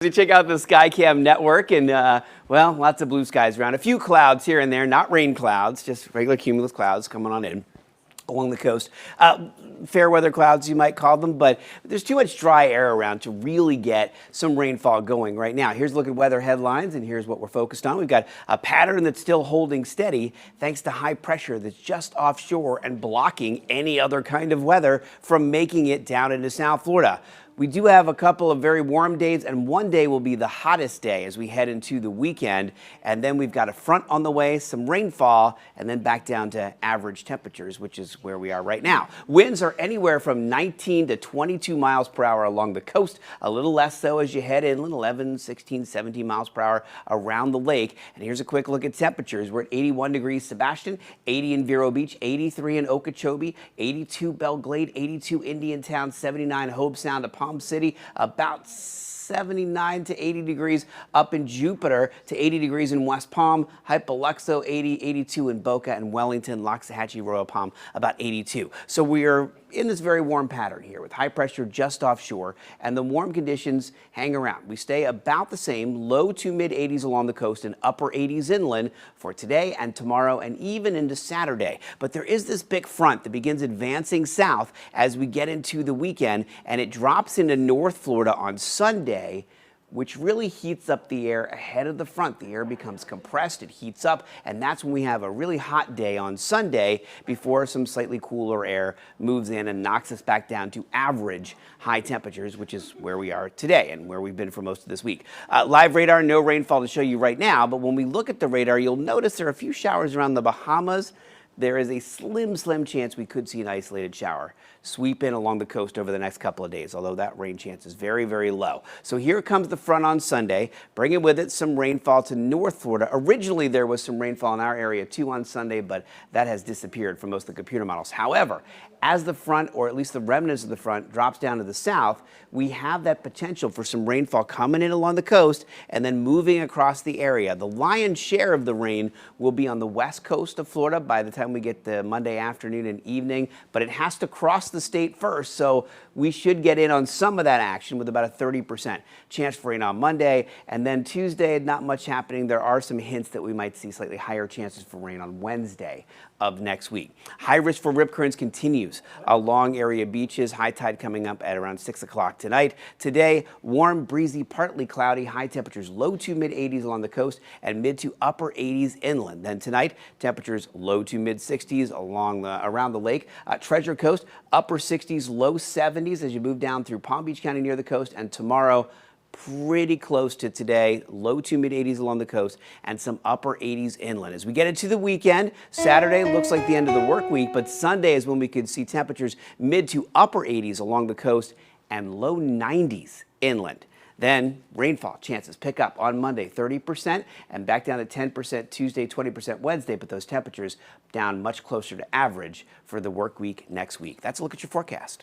You check out the Skycam network and, well, lots of blue skies around. A few clouds here and there, not rain clouds, just regular cumulus clouds coming on in along the coast. Fair weather clouds, you might call them, but there's too much dry air around to really get some rainfall going right now. Here's a look at weather headlines, and here's what we're focused on. We've got a pattern that's still holding steady thanks to high pressure that's just offshore and blocking any other kind of weather from making it down into South Florida. We do have a couple of very warm days, and one day will be the hottest day as we head into the weekend. And then we've got a front on the way, some rainfall, and then back down to average temperatures, which is where we are right now. Winds are anywhere from 19 to 22 miles per hour along the coast, a little less so as you head inland, 11, 16, 17 miles per hour around the lake. And here's a quick look at temperatures. We're at 81 degrees Sebastian, 80 in Vero Beach, 83 in Okeechobee, 82 Belle Glade, 82 Indiantown, 79 Hobe Sound to Palm City, about 79 to 80 degrees up in Jupiter, to 80 degrees in West Palm, Hypoluxo 80, 82 in Boca and Wellington, Loxahatchee, Royal Palm about 82. So we are in this very warm pattern here with high pressure just offshore, and the warm conditions hang around. We stay about the same, low to mid 80s along the coast and upper 80s inland for today and tomorrow and even into Saturday. But there is this big front that begins advancing south as we get into the weekend, and it drops into North Florida on Sunday, which really heats up the air ahead of the front. The air becomes compressed, it heats up, and that's when we have a really hot day on Sunday before some slightly cooler air moves in and knocks us back down to average high temperatures, which is where we are today and where we've been for most of this week. Live radar, no rainfall to show you right now, but when we look at the radar, you'll notice there are a few showers around the Bahamas. There is a slim chance we could see an isolated shower sweep in along the coast over the next couple of days, although that rain chance is very low. So here comes the front on Sunday, bringing with it some rainfall to North Florida. Originally, there was some rainfall in our area too on Sunday, but that has disappeared from most of the computer models. However, as the front, or at least the remnants of the front, drops down to the south, we have that potential for some rainfall coming in along the coast and then moving across the area. The lion's share of the rain will be on the west coast of Florida by the time we get to Monday afternoon and evening, but it has to cross the state first, so we should get in on some of that action with about a 30% chance for rain on Monday. And then Tuesday, not much happening. There are some hints that we might see slightly higher chances for rain on Wednesday of next week. High risk for rip currents continues along area beaches. High tide coming up at around 6 o'clock tonight. Today, warm, breezy, partly cloudy. High temperatures low to mid 80s along the coast and mid to upper 80s inland. Then tonight, temperatures low to mid 60s around the lake. Treasure Coast, upper 60s, low 70s as you move down through Palm Beach County near the coast. And tomorrow, pretty close to today, low to mid 80s along the coast and some upper 80s inland. As we get into the weekend, Saturday looks like the end of the work week, but Sunday is when we could see temperatures mid to upper 80s along the coast and low 90s inland. Then rainfall chances pick up on Monday, 30%, and back down to 10% Tuesday, 20% Wednesday, but those temperatures down much closer to average for the work week next week. That's a look at your forecast.